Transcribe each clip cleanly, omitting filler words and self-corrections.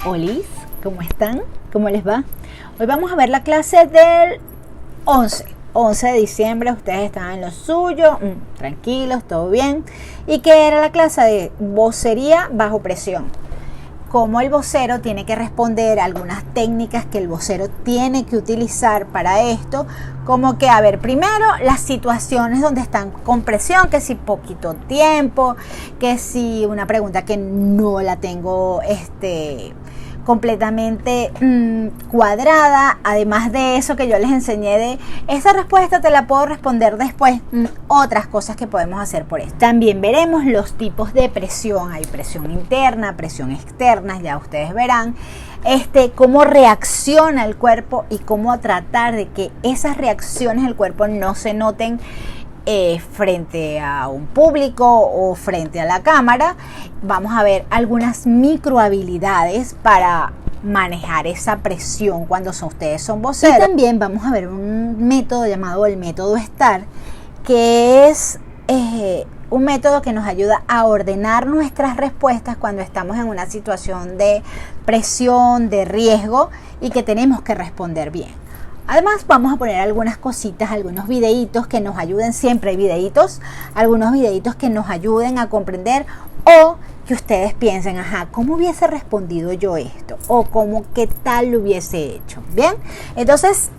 Olis, ¿cómo están? ¿Cómo les va? Hoy vamos a ver la clase del 11 de diciembre. Ustedes estaban en lo suyo, tranquilos, todo bien. ¿Y qué era la clase de vocería bajo presión? Cómo el vocero tiene que responder, algunas técnicas que el vocero tiene que utilizar para esto, como que, a ver, primero las situaciones donde están con presión, que si poquito tiempo, que si una pregunta que no la tengo completamente cuadrada, además de eso que yo les enseñé de esa respuesta te la puedo responder después, otras cosas que podemos hacer por esto. También veremos los tipos de presión, hay presión interna, presión externa, ya ustedes verán cómo reacciona el cuerpo y cómo tratar de que esas reacciones del cuerpo no se noten frente a un público o frente a la cámara. Vamos a ver algunas microhabilidades para manejar esa presión cuando ustedes son voceros. Y también vamos a ver un método llamado el método STAR, que es un método que nos ayuda a ordenar nuestras respuestas cuando estamos en una situación de presión, de riesgo y que tenemos que responder bien. Además vamos a poner algunas cositas, algunos videitos que nos ayuden, siempre hay videitos, algunos videitos que nos ayuden a comprender o que ustedes piensen, ajá, ¿cómo hubiese respondido yo esto? O qué tal lo hubiese hecho, ¿bien? Entonces,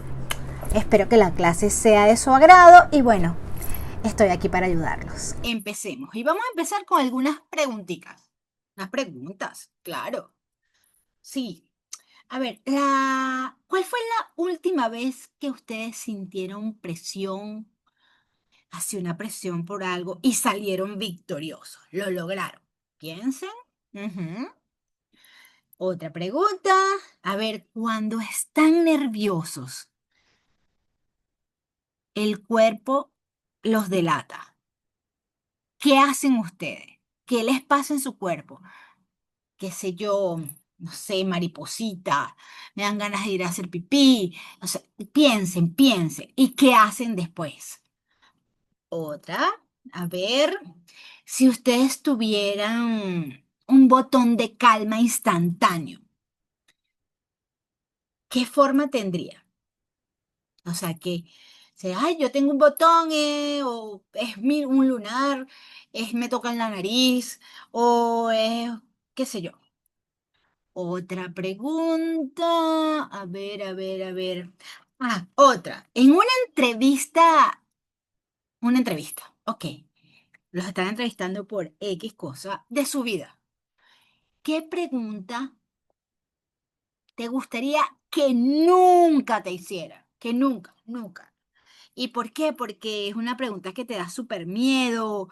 espero que la clase sea de su agrado y bueno, estoy aquí para ayudarlos. Empecemos y vamos a empezar con algunas preguntitas. Unas preguntas, claro. Sí. A ver, ¿cuál fue la última vez que ustedes sintieron presión, hacia una presión por algo y salieron victoriosos? Lo lograron. Piensen. Otra pregunta. A ver, cuando están nerviosos, el cuerpo los delata. ¿Qué hacen ustedes? ¿Qué les pasa en su cuerpo? Qué sé yo, no sé, mariposita, me dan ganas de ir a hacer pipí. O sea, piensen. ¿Y qué hacen después? Otra, a ver, si ustedes tuvieran un botón de calma instantáneo, ¿qué forma tendría? O sea, ay, yo tengo un botón, o es un lunar, me toca en la nariz, o es, qué sé yo. Otra pregunta. A ver. Otra. En una entrevista, ok. Los están entrevistando por X cosa de su vida. ¿Qué pregunta te gustaría que nunca te hiciera? Que nunca. ¿Y por qué? Porque es una pregunta que te da súper miedo,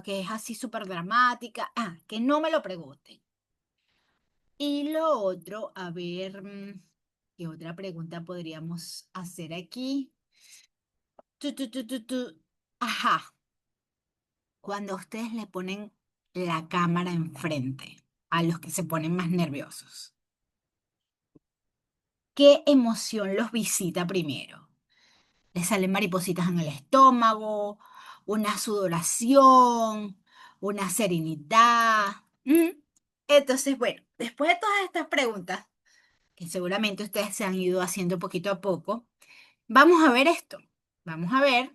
que es así súper dramática. Que no me lo pregunten. Y lo otro, a ver, ¿qué otra pregunta podríamos hacer aquí? Ajá, cuando ustedes le ponen la cámara enfrente a los que se ponen más nerviosos, ¿qué emoción los visita primero? ¿Les salen maripositas en el estómago, una sudoración, una serenidad? Entonces, bueno, después de todas estas preguntas, que seguramente ustedes se han ido haciendo poquito a poco, vamos a ver esto. Vamos a ver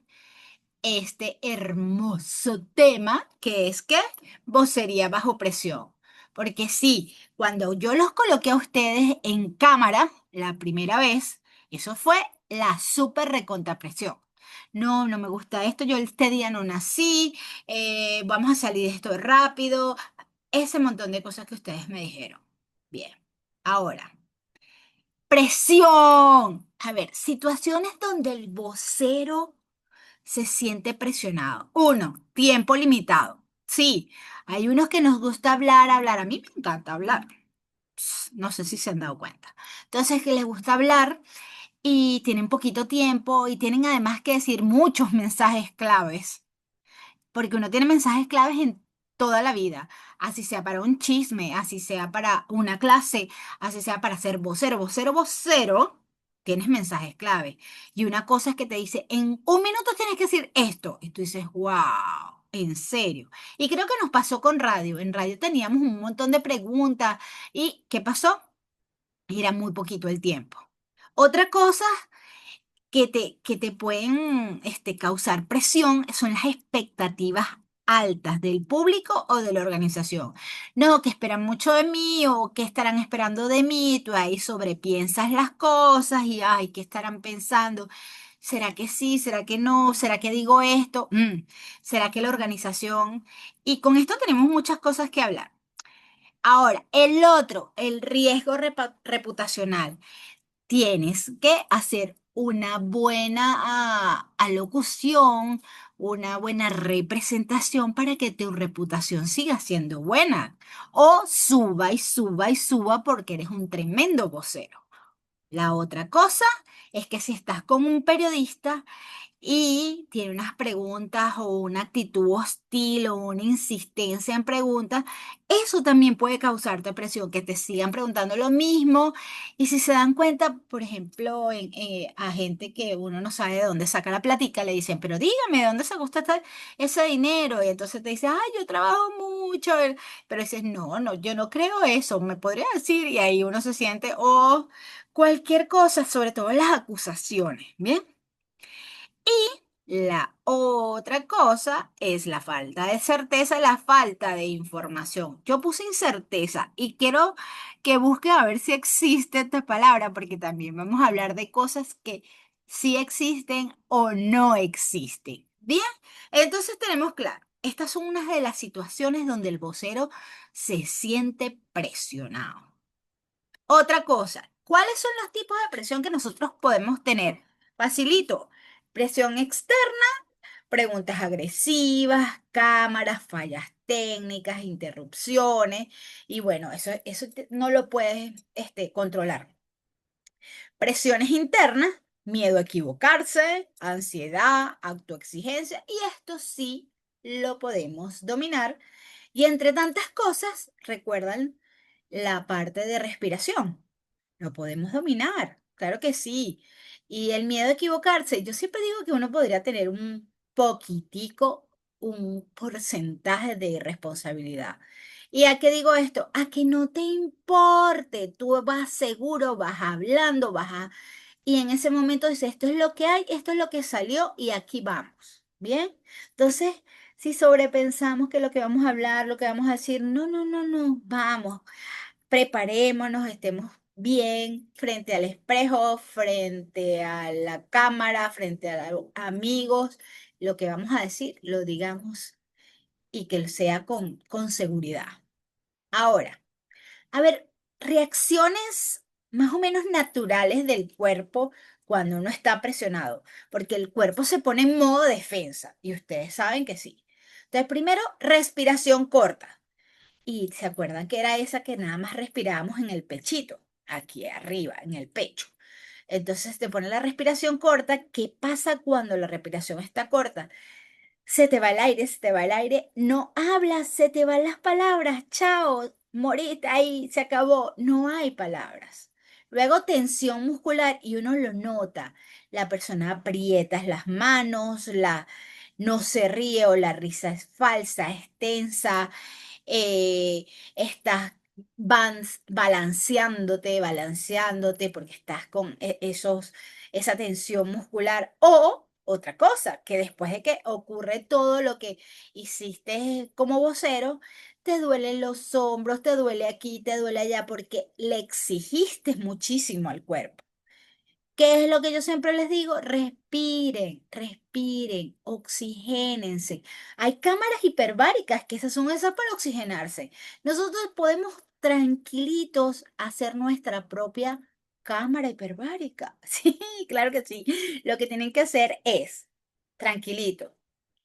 este hermoso tema que es que vocería bajo presión. Porque sí, cuando yo los coloqué a ustedes en cámara la primera vez, eso fue la súper recontrapresión. No me gusta esto, yo este día no nací, vamos a salir de esto rápido, ese montón de cosas que ustedes me dijeron. Bien, ahora. Presión. A ver, situaciones donde el vocero se siente presionado. Uno, tiempo limitado. Sí, hay unos que nos gusta hablar. A mí me encanta hablar. No sé si se han dado cuenta. Entonces, que les gusta hablar y tienen poquito tiempo y tienen además que decir muchos mensajes claves. Porque uno tiene mensajes claves en toda la vida. Así sea para un chisme, así sea para una clase, así sea para ser vocero. tienes mensajes clave. Y una cosa es que te dice, en un minuto tienes que decir esto. Y tú dices, wow, en serio. Y creo que nos pasó con radio. En radio teníamos un montón de preguntas. ¿Y qué pasó? Era muy poquito el tiempo. Otra cosa que te pueden causar presión son las expectativas altas del público o de la organización. No, que esperan mucho de mí o que estarán esperando de mí. Tú ahí sobrepiensas las cosas y, ay, ¿qué estarán pensando? ¿Será que sí? ¿Será que no? ¿Será que digo esto? ¿Será que la organización? Y con esto tenemos muchas cosas que hablar. Ahora, el otro, el riesgo reputacional. Tienes que hacer una buena alocución, una buena representación para que tu reputación siga siendo buena. O suba y suba y suba porque eres un tremendo vocero. La otra cosa es que si estás con un periodista y tiene unas preguntas o una actitud hostil o una insistencia en preguntas, eso también puede causarte presión, que te sigan preguntando lo mismo. Y si se dan cuenta, por ejemplo, a gente que uno no sabe de dónde saca la platica, le dicen, pero dígame, ¿de dónde sacó usted ese dinero? Y entonces te dice, ay, yo trabajo mucho, pero dices, no, no, yo no creo eso, me podría decir, y ahí uno se siente, o cualquier cosa, sobre todo las acusaciones, ¿bien? La otra cosa es la falta de certeza, la falta de información. Yo puse incerteza y quiero que busque a ver si existe esta palabra, porque también vamos a hablar de cosas que sí existen o no existen. Bien, entonces tenemos claro, estas son unas de las situaciones donde el vocero se siente presionado. Otra cosa, ¿cuáles son los tipos de presión que nosotros podemos tener? Facilito, presión externa, preguntas agresivas, cámaras, fallas técnicas, interrupciones, y bueno, eso no lo puedes controlar. Presiones internas, miedo a equivocarse, ansiedad, autoexigencia, y esto sí lo podemos dominar. Y entre tantas cosas, recuerdan la parte de respiración. Lo podemos dominar, claro que sí. Y el miedo a equivocarse, yo siempre digo que uno podría tener un poquitico, un porcentaje de irresponsabilidad. ¿Y a qué digo esto? A que no te importe, tú vas seguro, vas hablando, y en ese momento dices, esto es lo que hay, esto es lo que salió y aquí vamos. ¿Bien? Entonces, si sobrepensamos que lo que vamos a hablar, lo que vamos a decir, no, no, no, no, vamos, preparémonos, estemos bien frente al espejo, frente a la cámara, frente a los amigos, lo que vamos a decir, lo digamos y que sea con seguridad. Ahora, a ver, reacciones más o menos naturales del cuerpo cuando uno está presionado, porque el cuerpo se pone en modo defensa y ustedes saben que sí. Entonces, primero, respiración corta. Y se acuerdan que era esa que nada más respirábamos en el pechito, aquí arriba, en el pecho. Entonces te pone la respiración corta. ¿Qué pasa cuando la respiración está corta? Se te va el aire, se te va el aire, no hablas, se te van las palabras, chao, morite ahí, se acabó, no hay palabras. Luego tensión muscular y uno lo nota. La persona aprieta las manos, no se ríe o la risa es falsa, es tensa, estás balanceándote porque estás con esa tensión muscular. O otra cosa, que después de que ocurre todo lo que hiciste como vocero, te duelen los hombros, te duele aquí, te duele allá, porque le exigiste muchísimo al cuerpo. ¿Qué es lo que yo siempre les digo? Respiren, respiren, oxigénense. Hay cámaras hiperbáricas que esas para oxigenarse. Nosotros podemos tranquilitos hacer nuestra propia cámara hiperbárica. Sí, claro que sí. Lo que tienen que hacer es, tranquilito,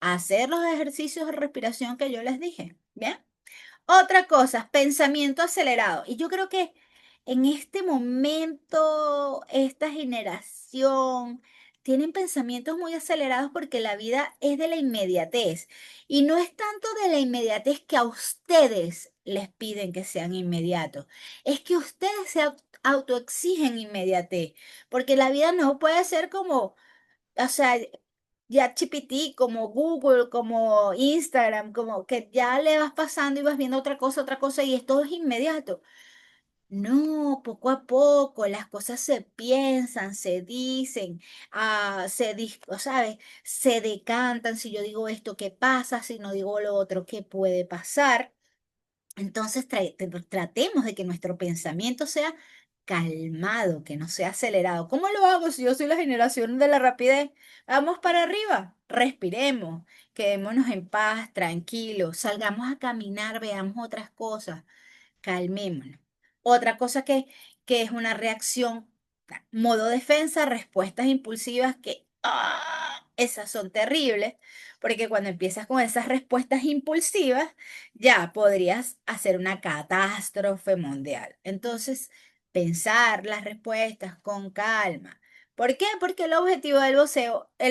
hacer los ejercicios de respiración que yo les dije. ¿Bien? Otra cosa, pensamiento acelerado. Y yo creo que en este momento, esta generación tienen pensamientos muy acelerados porque la vida es de la inmediatez. Y no es tanto de la inmediatez que a ustedes les piden que sean inmediatos. Es que ustedes se autoexigen inmediatez. Porque la vida no puede ser como, o sea, ya ChatGPT, como Google, como Instagram, como que ya le vas pasando y vas viendo otra cosa y esto es inmediato. No, poco a poco las cosas se piensan, se dicen, ¿sabes? Se decantan. Si yo digo esto, ¿qué pasa? Si no digo lo otro, ¿qué puede pasar? Entonces tratemos de que nuestro pensamiento sea calmado, que no sea acelerado. ¿Cómo lo hago si yo soy la generación de la rapidez? Vamos para arriba, respiremos, quedémonos en paz, tranquilos, salgamos a caminar, veamos otras cosas, calmémonos. Otra cosa que es una reacción, modo defensa, respuestas impulsivas que, esas son terribles, porque cuando empiezas con esas respuestas impulsivas, ya podrías hacer una catástrofe mundial. Entonces, pensar las respuestas con calma. ¿Por qué? Porque el objetivo el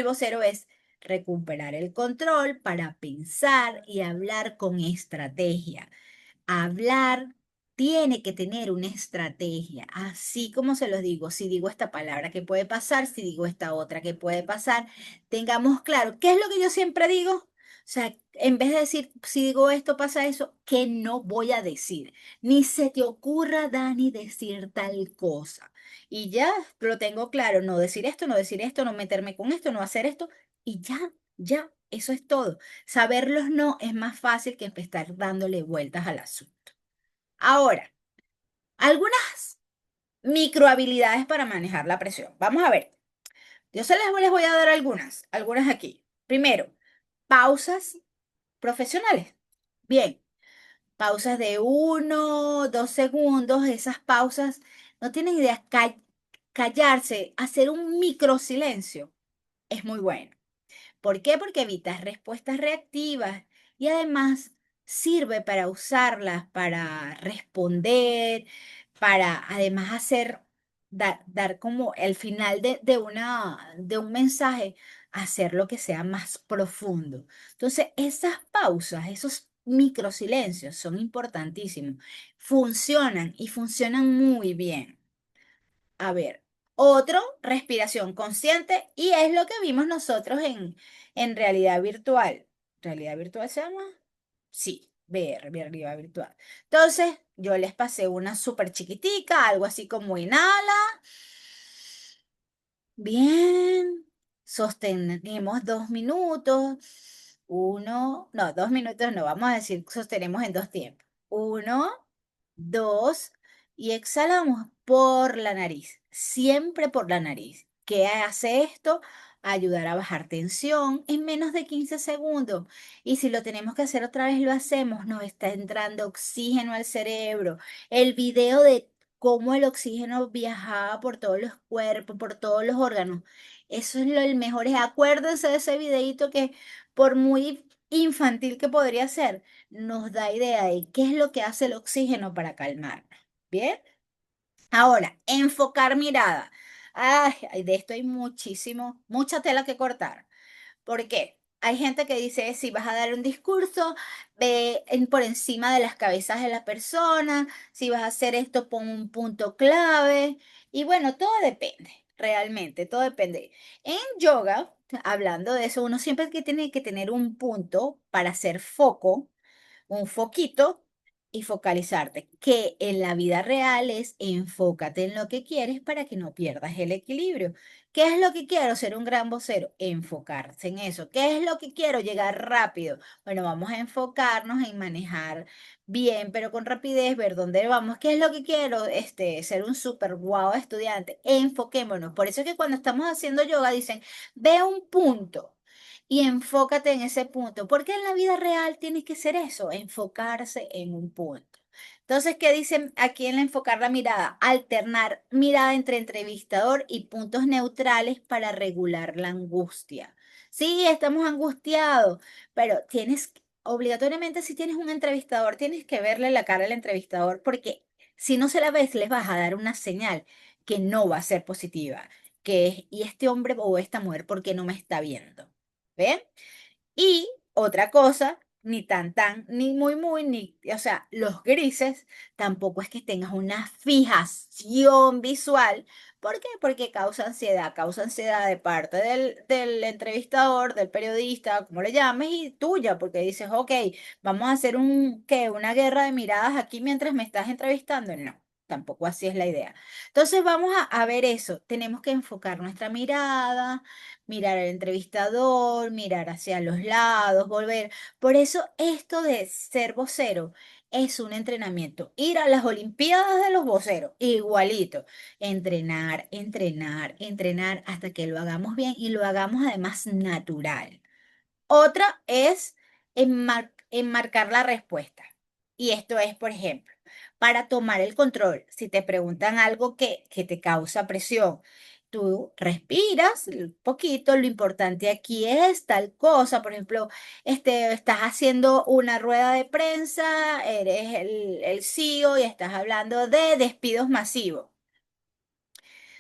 vocero es recuperar el control para pensar y hablar con estrategia. Hablar tiene que tener una estrategia, así como se los digo, si digo esta palabra, ¿qué puede pasar? Si digo esta otra, ¿qué puede pasar? Tengamos claro, ¿qué es lo que yo siempre digo? O sea, en vez de decir, si digo esto, pasa eso, ¿qué no voy a decir? Ni se te ocurra, Dani, decir tal cosa. Y ya lo tengo claro, no decir esto, no decir esto, no meterme con esto, no hacer esto, y ya, eso es todo. Saberlos no es más fácil que empezar dándole vueltas al asunto. Ahora, algunas microhabilidades para manejar la presión. Vamos a ver. Yo les voy a dar algunas aquí. Primero, pausas profesionales. Bien, pausas de 1, 2 segundos. Esas pausas, no tienen idea, callarse, hacer un micro silencio es muy bueno. ¿Por qué? Porque evitas respuestas reactivas y además sirve para usarlas, para responder, para además dar como el final de un mensaje, hacer lo que sea más profundo. Entonces, esas pausas, esos microsilencios son importantísimos. Funcionan y funcionan muy bien. A ver, otro, respiración consciente, y es lo que vimos nosotros en realidad virtual. ¿Realidad virtual se llama? Sí, realidad virtual. Entonces, yo les pasé una súper chiquitica, algo así como inhala. Bien, sostenemos 2 minutos. No, 2 minutos no, vamos a decir, sostenemos en 2 tiempos. 1, 2, y exhalamos por la nariz, siempre por la nariz. ¿Qué hace esto? Ayudar a bajar tensión en menos de 15 segundos. Y si lo tenemos que hacer otra vez, lo hacemos. Nos está entrando oxígeno al cerebro. El video de cómo el oxígeno viajaba por todos los cuerpos, por todos los órganos. Eso es el mejor. Acuérdense de ese videito que por muy infantil que podría ser, nos da idea de qué es lo que hace el oxígeno para calmarnos. ¿Bien? Ahora, enfocar mirada. Ay, de esto hay mucha tela que cortar. ¿Por qué? Hay gente que dice, si vas a dar un discurso, ve por encima de las cabezas de la persona, si vas a hacer esto, pon un punto clave. Y bueno, todo depende, realmente, todo depende. En yoga, hablando de eso, uno siempre tiene que tener un punto para hacer foco, un foquito y focalizarte, que en la vida real es enfócate en lo que quieres para que no pierdas el equilibrio. ¿Qué es lo que quiero? Ser un gran vocero. Enfocarse en eso. ¿Qué es lo que quiero? Llegar rápido. Bueno, vamos a enfocarnos en manejar bien, pero con rapidez, ver dónde vamos. ¿Qué es lo que quiero? Ser un super guau estudiante. Enfoquémonos. Por eso es que cuando estamos haciendo yoga dicen, ve un punto y enfócate en ese punto, porque en la vida real tienes que ser eso, enfocarse en un punto. Entonces, ¿qué dicen aquí en enfocar la mirada? Alternar mirada entre entrevistador y puntos neutrales para regular la angustia. Sí, estamos angustiados, pero obligatoriamente si tienes un entrevistador, tienes que verle la cara al entrevistador, porque si no se la ves, les vas a dar una señal que no va a ser positiva. que es, ¿y este hombre o esta mujer por qué no me está viendo? ¿Ven? Y otra cosa, ni tan tan, ni muy muy, ni, o sea, los grises tampoco es que tengas una fijación visual. ¿Por qué? Porque causa ansiedad de parte del entrevistador, del periodista, como le llames, y tuya, porque dices, ok, vamos a hacer una guerra de miradas aquí mientras me estás entrevistando. No. Tampoco así es la idea. Entonces vamos a ver eso. Tenemos que enfocar nuestra mirada, mirar al entrevistador, mirar hacia los lados, volver. Por eso esto de ser vocero es un entrenamiento. Ir a las Olimpiadas de los voceros, igualito. Entrenar, entrenar, entrenar hasta que lo hagamos bien y lo hagamos además natural. Otra es enmarcar la respuesta. Y esto es, por ejemplo, para tomar el control. Si te preguntan algo que te causa presión, tú respiras un poquito. Lo importante aquí es tal cosa. Por ejemplo, estás haciendo una rueda de prensa, eres el CEO y estás hablando de despidos masivos.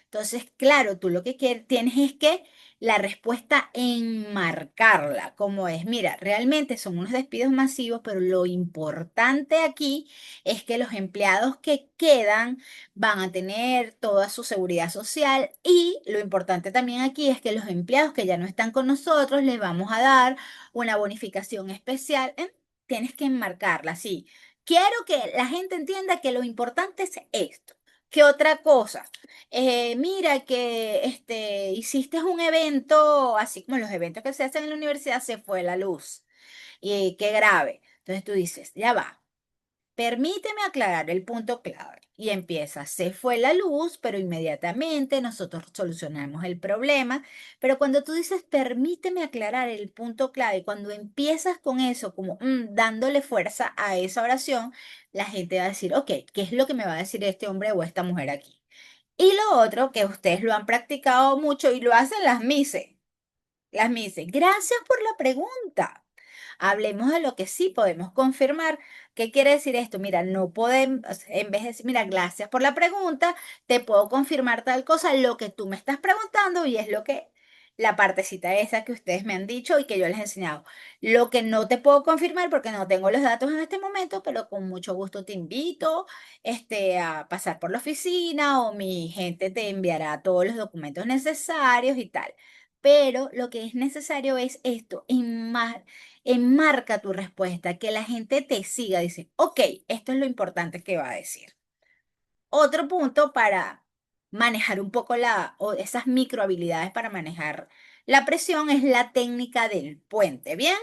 Entonces, claro, tú lo que tienes es que la respuesta enmarcarla, como es, mira, realmente son unos despidos masivos, pero lo importante aquí es que los empleados que quedan van a tener toda su seguridad social y lo importante también aquí es que los empleados que ya no están con nosotros les vamos a dar una bonificación especial. Tienes que enmarcarla, sí. Quiero que la gente entienda que lo importante es esto. ¿Qué otra cosa? Mira que hiciste un evento, así como los eventos que se hacen en la universidad, se fue la luz. Y qué grave. Entonces tú dices, ya va, permíteme aclarar el punto clave. Y empieza, se fue la luz, pero inmediatamente nosotros solucionamos el problema. Pero cuando tú dices, permíteme aclarar el punto clave, cuando empiezas con eso, como dándole fuerza a esa oración, la gente va a decir, ok, ¿qué es lo que me va a decir este hombre o esta mujer aquí? Y lo otro, que ustedes lo han practicado mucho y lo hacen las mises. Las mises, gracias por la pregunta. Hablemos de lo que sí podemos confirmar. ¿Qué quiere decir esto? Mira, no podemos, en vez de decir, mira, gracias por la pregunta, te puedo confirmar tal cosa, lo que tú me estás preguntando y es lo que, la partecita esa que ustedes me han dicho y que yo les he enseñado. Lo que no te puedo confirmar porque no tengo los datos en este momento, pero con mucho gusto te invito, a pasar por la oficina o mi gente te enviará todos los documentos necesarios y tal. Pero lo que es necesario es esto, enmarca tu respuesta, que la gente te siga, dice, ok, esto es lo importante que va a decir. Otro punto para manejar un poco o esas micro habilidades para manejar la presión es la técnica del puente, ¿bien?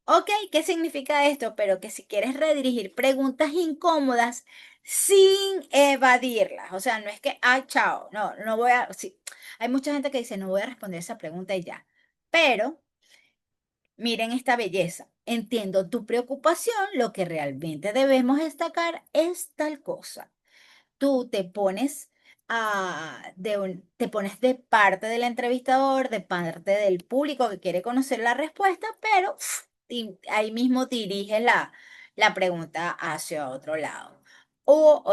Ok, ¿qué significa esto? Pero que si quieres redirigir preguntas incómodas sin evadirlas, o sea, no es que, ah, chao, no, no voy a, sí. Hay mucha gente que dice, no voy a responder esa pregunta y ya, pero miren esta belleza. Entiendo tu preocupación, lo que realmente debemos destacar es tal cosa. Tú te pones de parte del entrevistador, de parte del público que quiere conocer la respuesta, pero ahí mismo diriges la pregunta hacia otro lado. O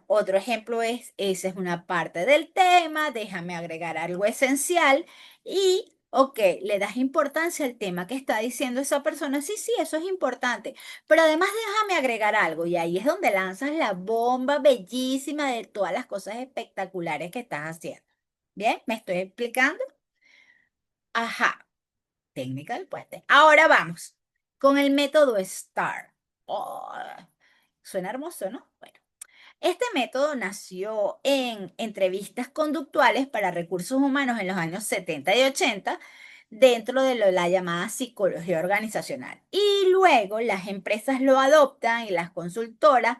otro ejemplo es, esa es una parte del tema, déjame agregar algo esencial y, ok, le das importancia al tema que está diciendo esa persona. Sí, sí, eso es importante. Pero además déjame agregar algo y ahí es donde lanzas la bomba bellísima de todas las cosas espectaculares que estás haciendo. ¿Bien? ¿Me estoy explicando? Ajá, técnica del puente. Ahora vamos con el método STAR. Oh, suena hermoso, ¿no? Bueno. Este método nació en entrevistas conductuales para recursos humanos en los años 70 y 80 dentro de la llamada psicología organizacional. Y luego las empresas lo adoptan y las consultoras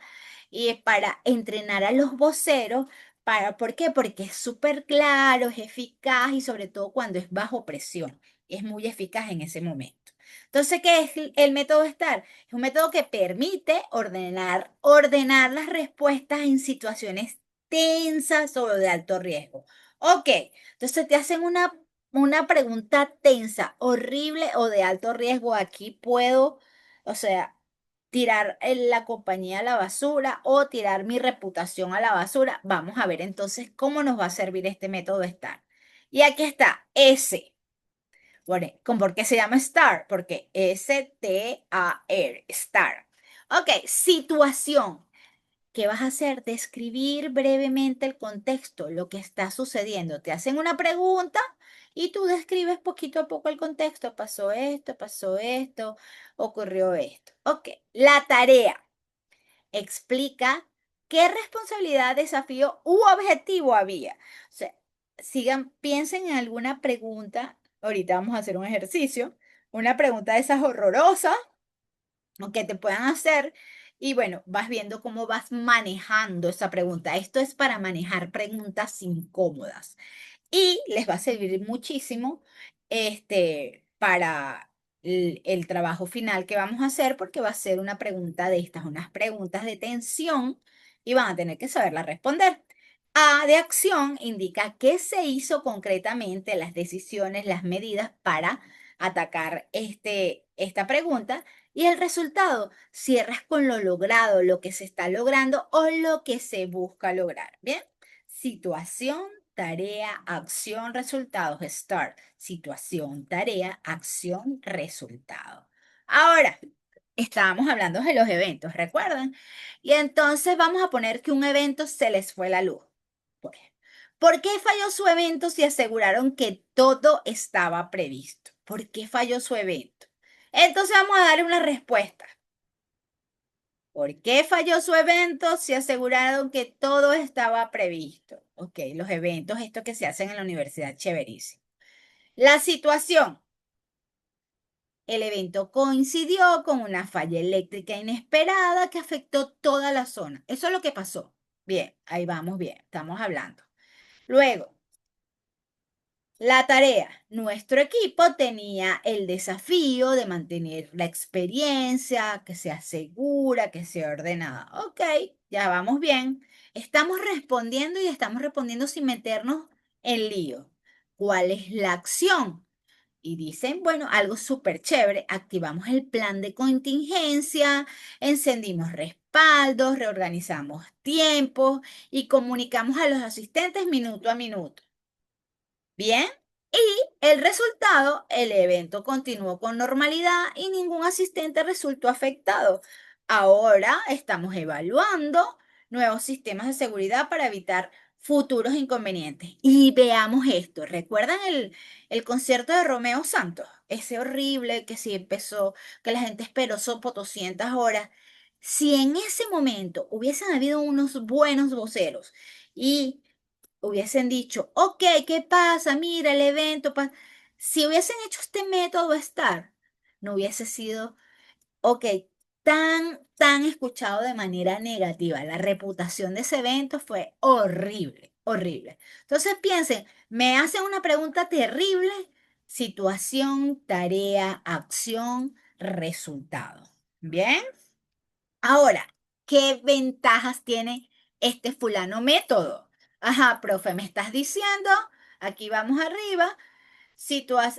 y es para entrenar a los voceros. ¿Por qué? Porque es súper claro, es eficaz y sobre todo cuando es bajo presión. Es muy eficaz en ese momento. Entonces, ¿qué es el método STAR? Es un método que permite ordenar las respuestas en situaciones tensas o de alto riesgo. Ok, entonces te hacen una pregunta tensa, horrible o de alto riesgo. Aquí puedo, o sea, tirar la compañía a la basura o tirar mi reputación a la basura. Vamos a ver entonces cómo nos va a servir este método STAR. Y aquí está, S. Bueno, ¿por qué se llama STAR? Porque S-T-A-R, STAR. Ok, situación. ¿Qué vas a hacer? Describir brevemente el contexto, lo que está sucediendo. Te hacen una pregunta y tú describes poquito a poco el contexto. Pasó esto, ocurrió esto. Ok, la tarea. Explica qué responsabilidad, desafío u objetivo había. O sea, piensen en alguna pregunta. Ahorita vamos a hacer un ejercicio. Una pregunta de esas horrorosas o que te puedan hacer. Y bueno, vas viendo cómo vas manejando esa pregunta. Esto es para manejar preguntas incómodas y les va a servir muchísimo para el trabajo final que vamos a hacer porque va a ser una pregunta de estas, unas preguntas de tensión y van a tener que saberla responder. A de acción indica qué se hizo concretamente, las decisiones, las medidas para atacar esta pregunta y el resultado, cierras con lo logrado, lo que se está logrando o lo que se busca lograr. Bien, situación, tarea, acción, resultados. Start. Situación, tarea, acción, resultado. Ahora, estábamos hablando de los eventos, ¿recuerdan? Y entonces vamos a poner que un evento se les fue la luz. Pues, ¿por qué falló su evento si aseguraron que todo estaba previsto? ¿Por qué falló su evento? Entonces vamos a darle una respuesta. ¿Por qué falló su evento si aseguraron que todo estaba previsto? Ok, los eventos, estos que se hacen en la universidad, chéverísimo. La situación. El evento coincidió con una falla eléctrica inesperada que afectó toda la zona. Eso es lo que pasó. Bien, ahí vamos bien, estamos hablando. Luego, la tarea. Nuestro equipo tenía el desafío de mantener la experiencia, que sea segura, que sea ordenada. Ok, ya vamos bien. Estamos respondiendo y estamos respondiendo sin meternos en lío. ¿Cuál es la acción? Y dicen, bueno, algo súper chévere. Activamos el plan de contingencia, encendimos respaldos, reorganizamos tiempos y comunicamos a los asistentes minuto a minuto. Bien, y el resultado, el evento continuó con normalidad y ningún asistente resultó afectado. Ahora estamos evaluando nuevos sistemas de seguridad para evitar futuros inconvenientes. Y veamos esto. ¿Recuerdan el concierto de Romeo Santos? Ese horrible que sí empezó, que la gente esperó 200 horas. Si en ese momento hubiesen habido unos buenos voceros y hubiesen dicho, ok, ¿qué pasa? Mira el evento. Si hubiesen hecho este método STAR, no hubiese sido, ok, tan escuchado de manera negativa. La reputación de ese evento fue horrible, horrible. Entonces piensen, me hacen una pregunta terrible, situación, tarea, acción, resultado. ¿Bien? Ahora, ¿qué ventajas tiene este fulano método? Ajá, profe, me estás diciendo, aquí vamos arriba,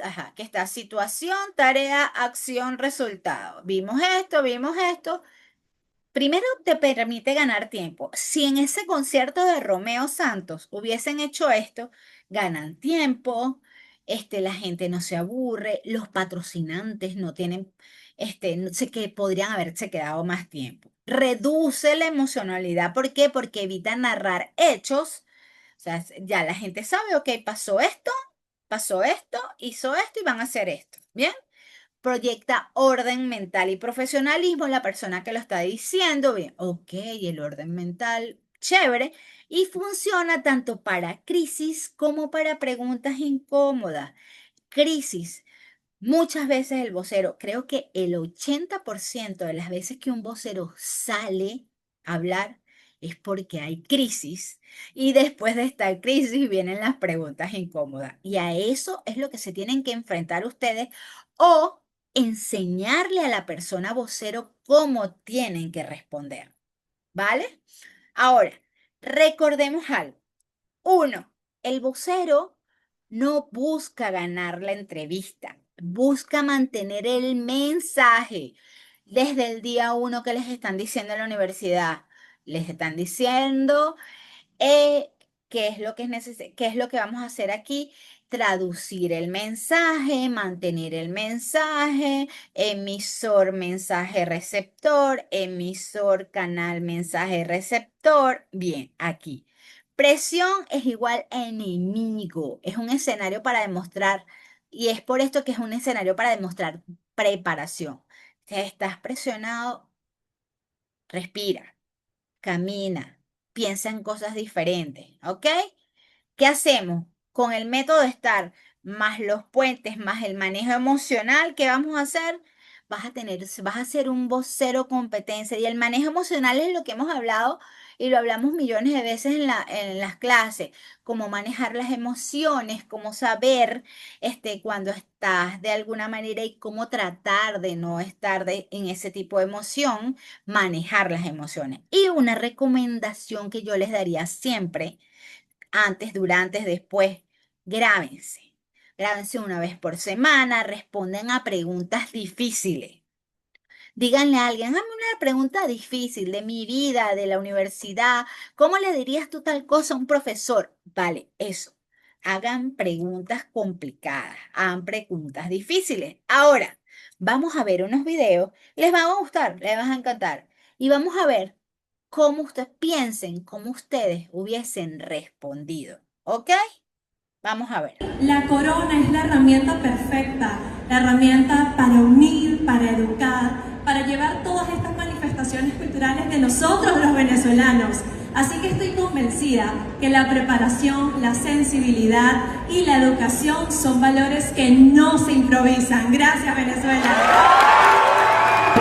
ajá, que está situación, tarea, acción, resultado. Vimos esto. Primero te permite ganar tiempo. Si en ese concierto de Romeo Santos hubiesen hecho esto, ganan tiempo, la gente no se aburre, los patrocinantes no tienen, no sé que podrían haberse quedado más tiempo. Reduce la emocionalidad. ¿Por qué? Porque evita narrar hechos. O sea, ya la gente sabe, ok, pasó esto, hizo esto y van a hacer esto. ¿Bien? Proyecta orden mental y profesionalismo la persona que lo está diciendo. Bien, ok, el orden mental, chévere, y funciona tanto para crisis como para preguntas incómodas. Crisis. Muchas veces el vocero, creo que el 80% de las veces que un vocero sale a hablar es porque hay crisis y después de esta crisis vienen las preguntas incómodas y a eso es lo que se tienen que enfrentar ustedes o enseñarle a la persona vocero cómo tienen que responder, ¿vale? Ahora, recordemos algo. Uno, el vocero no busca ganar la entrevista, busca mantener el mensaje. Desde el día uno que les están diciendo en la universidad, les están diciendo qué es lo que qué es lo que vamos a hacer aquí, traducir el mensaje, mantener el mensaje, emisor, mensaje, receptor, emisor, canal, mensaje, receptor. Bien, aquí. Presión es igual a enemigo. Es un escenario para demostrar, y es por esto que es un escenario para demostrar preparación. Si estás presionado, respira, camina, piensa en cosas diferentes, ¿ok? ¿Qué hacemos? Con el método STAR más los puentes más el manejo emocional, ¿qué vamos a hacer? Vas a ser un vocero competencia y el manejo emocional es lo que hemos hablado y lo hablamos millones de veces en las clases, cómo manejar las emociones, cómo saber cuando estás de alguna manera y cómo tratar de no estar en ese tipo de emoción, manejar las emociones. Y una recomendación que yo les daría siempre antes, durante, después. Grábense. Grábense una vez por semana, responden a preguntas difíciles. Díganle a alguien, hazme una pregunta difícil de mi vida, de la universidad. ¿Cómo le dirías tú tal cosa a un profesor? Vale, eso. Hagan preguntas complicadas, hagan preguntas difíciles. Ahora, vamos a ver unos videos. Les va a gustar, les va a encantar. Y vamos a ver cómo ustedes piensen, cómo ustedes hubiesen respondido. ¿Ok? Vamos a ver. La corona es la herramienta perfecta, la herramienta para unir, para educar, para llevar todas estas manifestaciones culturales de nosotros los venezolanos. Así que estoy convencida que la preparación, la sensibilidad y la educación son valores que no se improvisan. Gracias, Venezuela.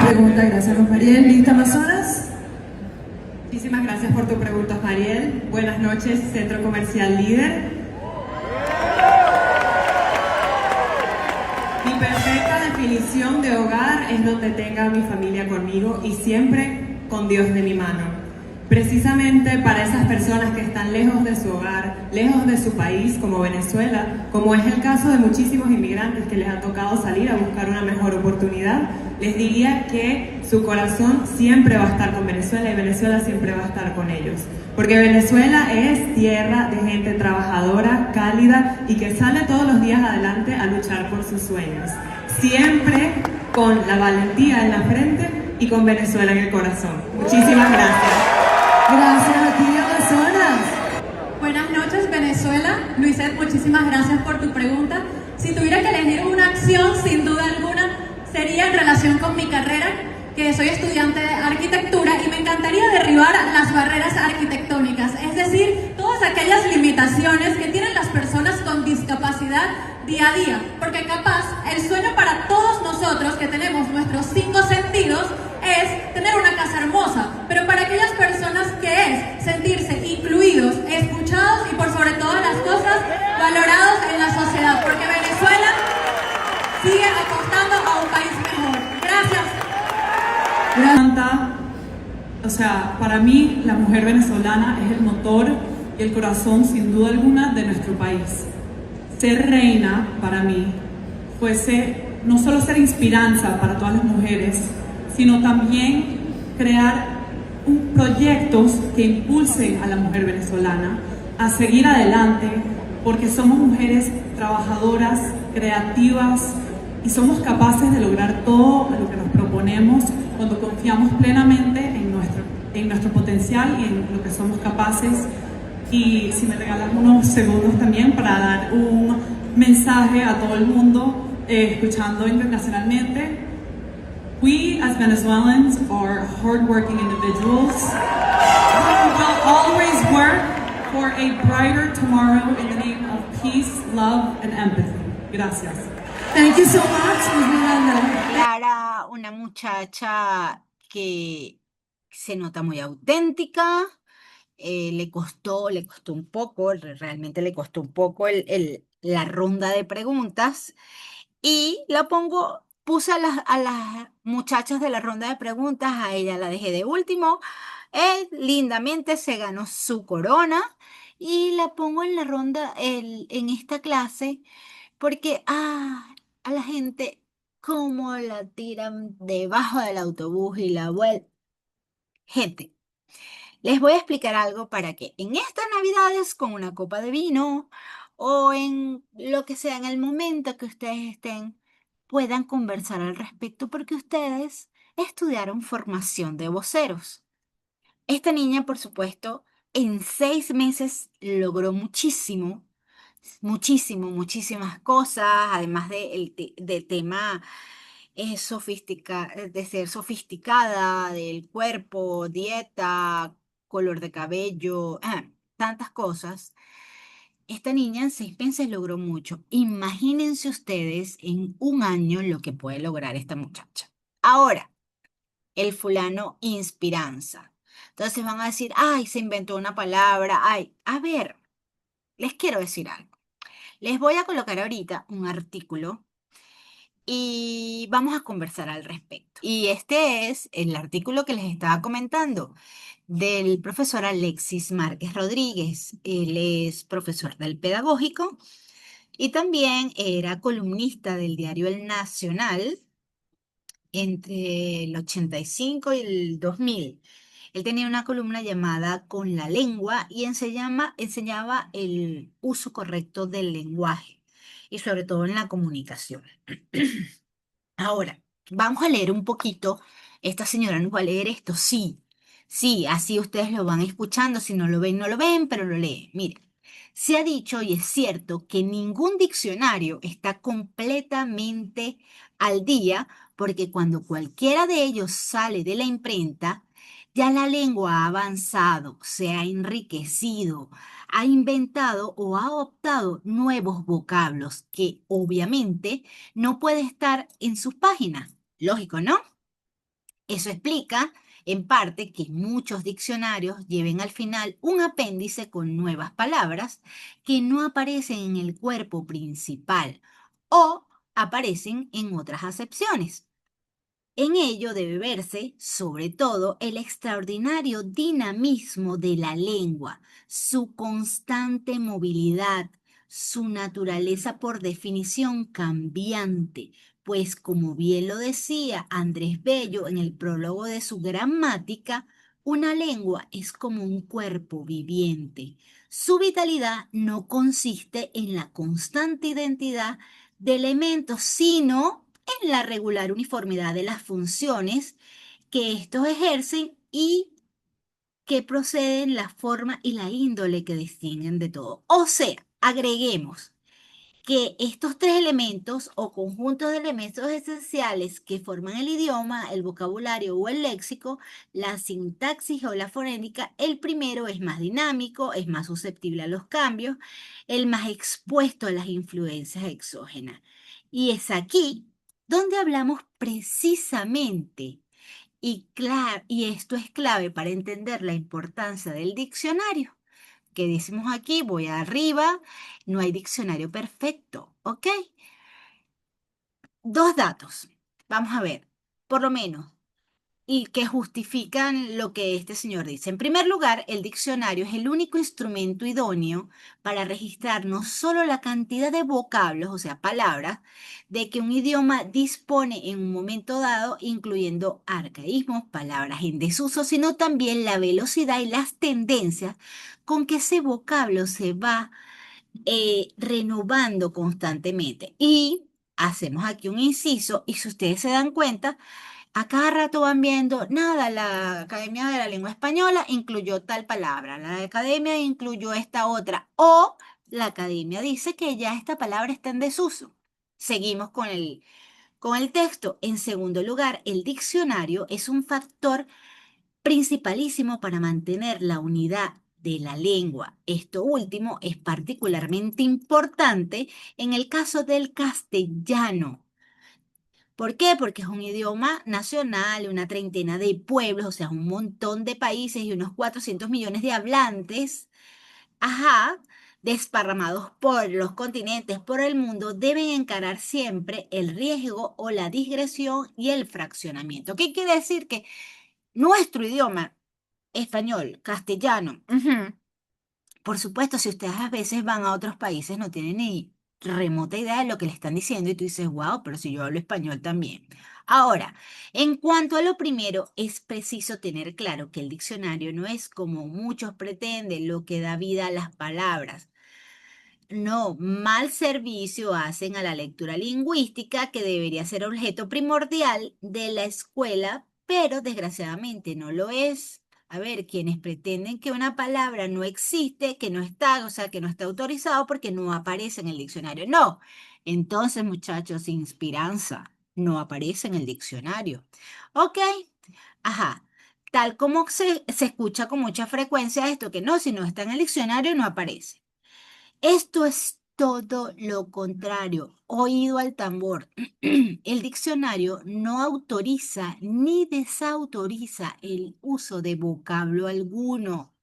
Pregunta, gracias, Mariel. ¿Lista, Amazonas? Muchísimas gracias por tu pregunta, Mariel. Buenas noches, Centro Comercial Líder. Mi perfecta definición de hogar es donde tenga a mi familia conmigo y siempre con Dios de mi mano. Precisamente para esas personas que están lejos de su hogar, lejos de su país, como Venezuela, como es el caso de muchísimos inmigrantes que les ha tocado salir a buscar una mejor oportunidad, les diría que su corazón siempre va a estar con Venezuela y Venezuela siempre va a estar con ellos. Porque Venezuela es tierra de gente trabajadora, cálida y que sale todos los días adelante a luchar por sus sueños. Siempre con la valentía en la frente y con Venezuela en el corazón. Muchísimas gracias. Gracias a ti, Amazonas. Buenas noches, Venezuela. Luiset, muchísimas gracias por tu pregunta. Si tuviera que elegir una acción, sin duda alguna, sería en relación con mi carrera, que soy estudiante de arquitectura y me encantaría derribar las barreras arquitectónicas, es decir, todas aquellas limitaciones que tienen las personas con discapacidad día a día, porque capaz el sueño para todos nosotros que tenemos nuestros 5 sentidos es tener una casa hermosa, pero para aquellas personas que es sentirse incluidos, escuchados y por sobre todas las cosas valorados en la sociedad, porque Venezuela sigue apostando a un país mejor. Gracias. O sea, para mí la mujer venezolana es el motor y el corazón sin duda alguna de nuestro país. Ser reina para mí fuese no solo ser inspiranza para todas las mujeres, sino también crear proyectos que impulsen a la mujer venezolana a seguir adelante, porque somos mujeres trabajadoras, creativas y somos capaces de lograr todo lo que nos proponemos cuando confiamos plenamente en nuestro potencial y en lo que somos capaces. Y si me regalan unos segundos también para dar un mensaje a todo el mundo escuchando internacionalmente. We as Venezuelans are hardworking individuals who will always work for a brighter tomorrow in the name of peace, love and empathy. Gracias. Thank you so much, Miss Miranda. Clara, una muchacha que se nota muy auténtica, le costó un poco, realmente le costó un poco la ronda de preguntas y puse a las muchachas de la ronda de preguntas, a ella la dejé de último, lindamente se ganó su corona y la pongo en la ronda, en esta clase, porque a la gente como la tiran debajo del autobús y la vuelta. Gente, les voy a explicar algo para que en estas Navidades con una copa de vino o en lo que sea, en el momento que ustedes estén, puedan conversar al respecto porque ustedes estudiaron formación de voceros. Esta niña, por supuesto, en 6 meses logró muchísimo, muchísimo, muchísimas cosas, además del tema de ser sofisticada, del cuerpo, dieta, color de cabello, tantas cosas. Esta niña en 6 meses logró mucho. Imagínense ustedes en un año lo que puede lograr esta muchacha. Ahora, el fulano inspiranza. Entonces van a decir, ay, se inventó una palabra, ay, a ver, les quiero decir algo. Les voy a colocar ahorita un artículo y vamos a conversar al respecto. Y este es el artículo que les estaba comentando del profesor Alexis Márquez Rodríguez. Él es profesor del Pedagógico y también era columnista del diario El Nacional entre el 85 y el 2000. Él tenía una columna llamada Con la lengua y enseñaba el uso correcto del lenguaje y sobre todo en la comunicación. Ahora, vamos a leer un poquito. Esta señora nos va a leer esto. Sí, sí, así ustedes lo van escuchando. Si no lo ven, no lo ven, pero lo leen. Miren, se ha dicho y es cierto que ningún diccionario está completamente al día porque cuando cualquiera de ellos sale de la imprenta, ya la lengua ha avanzado, se ha enriquecido, ha inventado o ha adoptado nuevos vocablos que obviamente no puede estar en sus páginas. Lógico, ¿no? Eso explica, en parte, que muchos diccionarios lleven al final un apéndice con nuevas palabras que no aparecen en el cuerpo principal o aparecen en otras acepciones. En ello debe verse, sobre todo, el extraordinario dinamismo de la lengua, su constante movilidad, su naturaleza por definición cambiante, pues como bien lo decía Andrés Bello en el prólogo de su gramática, una lengua es como un cuerpo viviente. Su vitalidad no consiste en la constante identidad de elementos, sino en la regular uniformidad de las funciones que estos ejercen y que proceden la forma y la índole que distinguen de todo. O sea, agreguemos que estos tres elementos o conjuntos de elementos esenciales que forman el idioma, el vocabulario o el léxico, la sintaxis o la fonética, el primero es más dinámico, es más susceptible a los cambios, el más expuesto a las influencias exógenas. Y es aquí donde hablamos precisamente, y esto es clave para entender la importancia del diccionario que decimos aquí, voy arriba, no hay diccionario perfecto, ¿ok? Dos datos, vamos a ver, por lo menos, y que justifican lo que este señor dice. En primer lugar, el diccionario es el único instrumento idóneo para registrar no solo la cantidad de vocablos, o sea, palabras, de que un idioma dispone en un momento dado, incluyendo arcaísmos, palabras en desuso, sino también la velocidad y las tendencias con que ese vocablo se va renovando constantemente. Y hacemos aquí un inciso, y si ustedes se dan cuenta, a cada rato van viendo, nada, la Academia de la Lengua Española incluyó tal palabra, la Academia incluyó esta otra, o la Academia dice que ya esta palabra está en desuso. Seguimos con el texto. En segundo lugar, el diccionario es un factor principalísimo para mantener la unidad de la lengua. Esto último es particularmente importante en el caso del castellano. ¿Por qué? Porque es un idioma nacional, una treintena de pueblos, o sea, un montón de países y unos 400 millones de hablantes, ajá, desparramados por los continentes, por el mundo, deben encarar siempre el riesgo o la digresión y el fraccionamiento. ¿Qué quiere decir? Que nuestro idioma español, castellano. Por supuesto, si ustedes a veces van a otros países, no tienen ni remota idea de lo que le están diciendo y tú dices, wow, pero si yo hablo español también. Ahora, en cuanto a lo primero, es preciso tener claro que el diccionario no es como muchos pretenden lo que da vida a las palabras. No, mal servicio hacen a la lectura lingüística que debería ser objeto primordial de la escuela, pero desgraciadamente no lo es. A ver, quienes pretenden que una palabra no existe, que no está, o sea, que no está autorizado porque no aparece en el diccionario. No. Entonces, muchachos, inspiranza, no aparece en el diccionario. Ok, ajá. Tal como se escucha con mucha frecuencia esto, que no, si no está en el diccionario, no aparece. Esto es todo lo contrario. Oído al tambor. El diccionario no autoriza ni desautoriza el uso de vocablo alguno.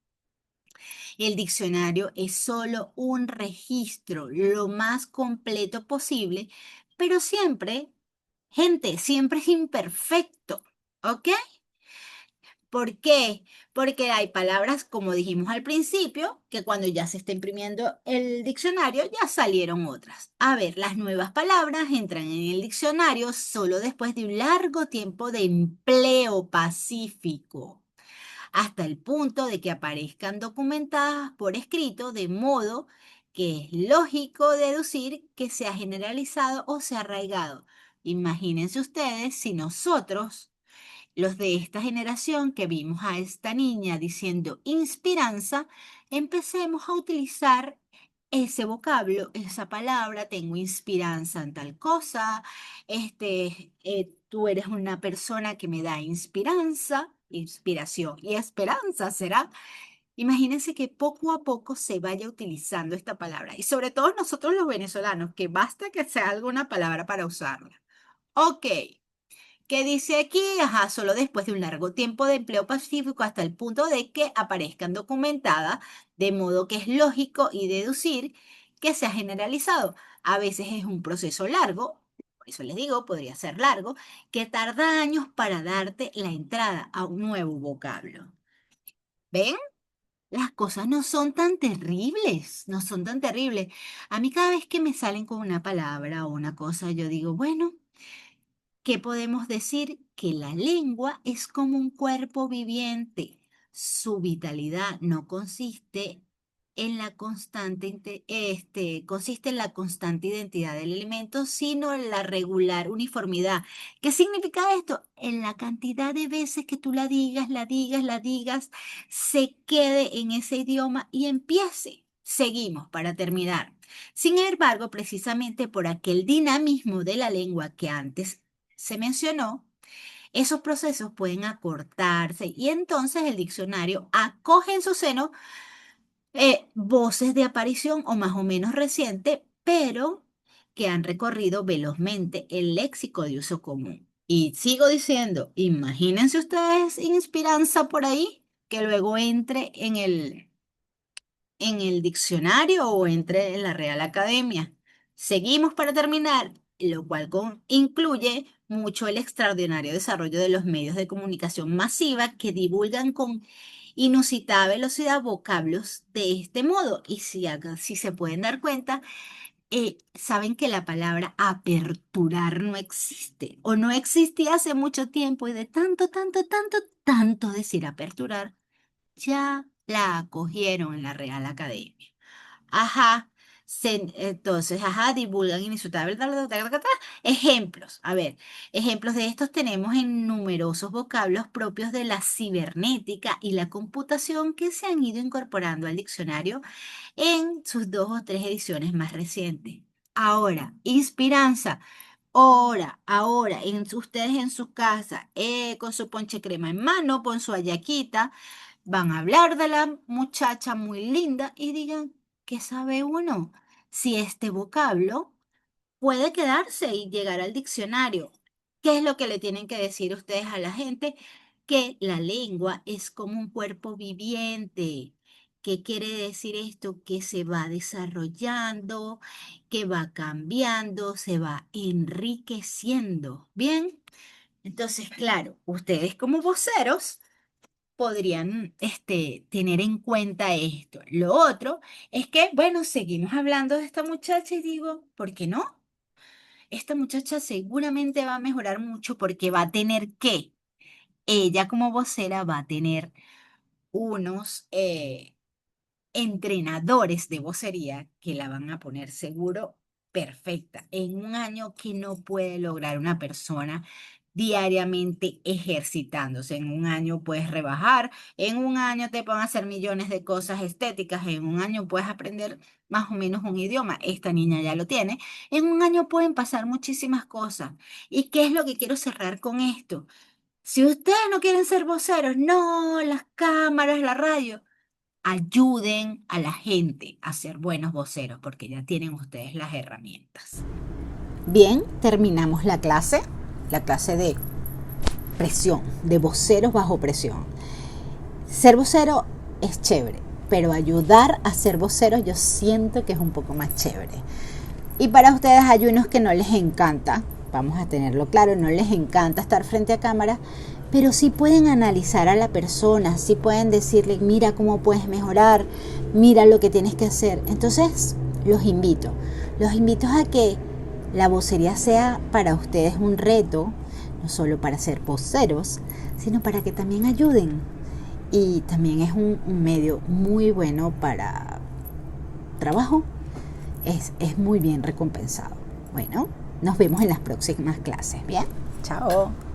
El diccionario es solo un registro lo más completo posible, pero siempre, gente, siempre es imperfecto. ¿Ok? ¿Por qué? Porque hay palabras, como dijimos al principio, que cuando ya se está imprimiendo el diccionario ya salieron otras. A ver, las nuevas palabras entran en el diccionario solo después de un largo tiempo de empleo pacífico, hasta el punto de que aparezcan documentadas por escrito, de modo que es lógico deducir que se ha generalizado o se ha arraigado. Imagínense ustedes si nosotros los de esta generación que vimos a esta niña diciendo inspiranza, empecemos a utilizar ese vocablo, esa palabra, tengo inspiranza en tal cosa, tú eres una persona que me da inspiranza, inspiración y esperanza será. Imagínense que poco a poco se vaya utilizando esta palabra y sobre todo nosotros los venezolanos, que basta que sea alguna palabra para usarla. Ok. ¿Qué dice aquí? Ajá, solo después de un largo tiempo de empleo pacífico hasta el punto de que aparezcan documentadas, de modo que es lógico y deducir que se ha generalizado. A veces es un proceso largo, por eso les digo, podría ser largo, que tarda años para darte la entrada a un nuevo vocablo. ¿Ven? Las cosas no son tan terribles, no son tan terribles. A mí cada vez que me salen con una palabra o una cosa, yo digo, bueno. ¿Qué podemos decir? Que la lengua es como un cuerpo viviente. Su vitalidad no consiste en la consiste en la constante identidad del elemento, sino en la regular uniformidad. ¿Qué significa esto? En la cantidad de veces que tú la digas, la digas, la digas, se quede en ese idioma y empiece. Seguimos para terminar. Sin embargo, precisamente por aquel dinamismo de la lengua que antes se mencionó, esos procesos pueden acortarse y entonces el diccionario acoge en su seno voces de aparición o más o menos reciente, pero que han recorrido velozmente el léxico de uso común. Y sigo diciendo, imagínense ustedes inspiranza por ahí, que luego entre en el diccionario o entre en la Real Academia. Seguimos para terminar, lo cual incluye mucho el extraordinario desarrollo de los medios de comunicación masiva que divulgan con inusitada velocidad vocablos de este modo. Y si se pueden dar cuenta, saben que la palabra aperturar no existe o no existía hace mucho tiempo y de tanto, tanto, tanto, tanto decir aperturar ya la acogieron en la Real Academia. Ajá, entonces, ajá, divulgan inisuetables. Ejemplos, a ver, ejemplos de estos tenemos en numerosos vocablos propios de la cibernética y la computación que se han ido incorporando al diccionario en sus 2 o 3 ediciones más recientes. Ahora, inspiranza. Ahora, ustedes en su casa, con su ponche crema en mano, con su hallaquita, van a hablar de la muchacha muy linda y digan, ¿qué sabe uno? Si este vocablo puede quedarse y llegar al diccionario. ¿Qué es lo que le tienen que decir ustedes a la gente? Que la lengua es como un cuerpo viviente. ¿Qué quiere decir esto? Que se va desarrollando, que va cambiando, se va enriqueciendo. Bien, entonces, claro, ustedes como voceros podrían tener en cuenta esto. Lo otro es que, bueno, seguimos hablando de esta muchacha y digo, ¿por qué no? Esta muchacha seguramente va a mejorar mucho porque va a tener que, ella como vocera va a tener unos, entrenadores de vocería que la van a poner seguro perfecta en un año que no puede lograr una persona diariamente ejercitándose. En un año puedes rebajar, en un año te pueden hacer millones de cosas estéticas, en un año puedes aprender más o menos un idioma. Esta niña ya lo tiene. En un año pueden pasar muchísimas cosas. ¿Y qué es lo que quiero cerrar con esto? Si ustedes no quieren ser voceros, no, las cámaras, la radio, ayuden a la gente a ser buenos voceros porque ya tienen ustedes las herramientas. Bien, terminamos la clase de presión, de voceros bajo presión. Ser vocero es chévere, pero ayudar a ser voceros yo siento que es un poco más chévere. Y para ustedes hay unos que no les encanta, vamos a tenerlo claro, no les encanta estar frente a cámara, pero sí pueden analizar a la persona, sí pueden decirle, mira cómo puedes mejorar, mira lo que tienes que hacer. Entonces, los invito a que la vocería sea para ustedes un reto, no solo para ser voceros, sino para que también ayuden. Y también es un medio muy bueno para trabajo, es muy bien recompensado. Bueno, nos vemos en las próximas clases. Bien, chao.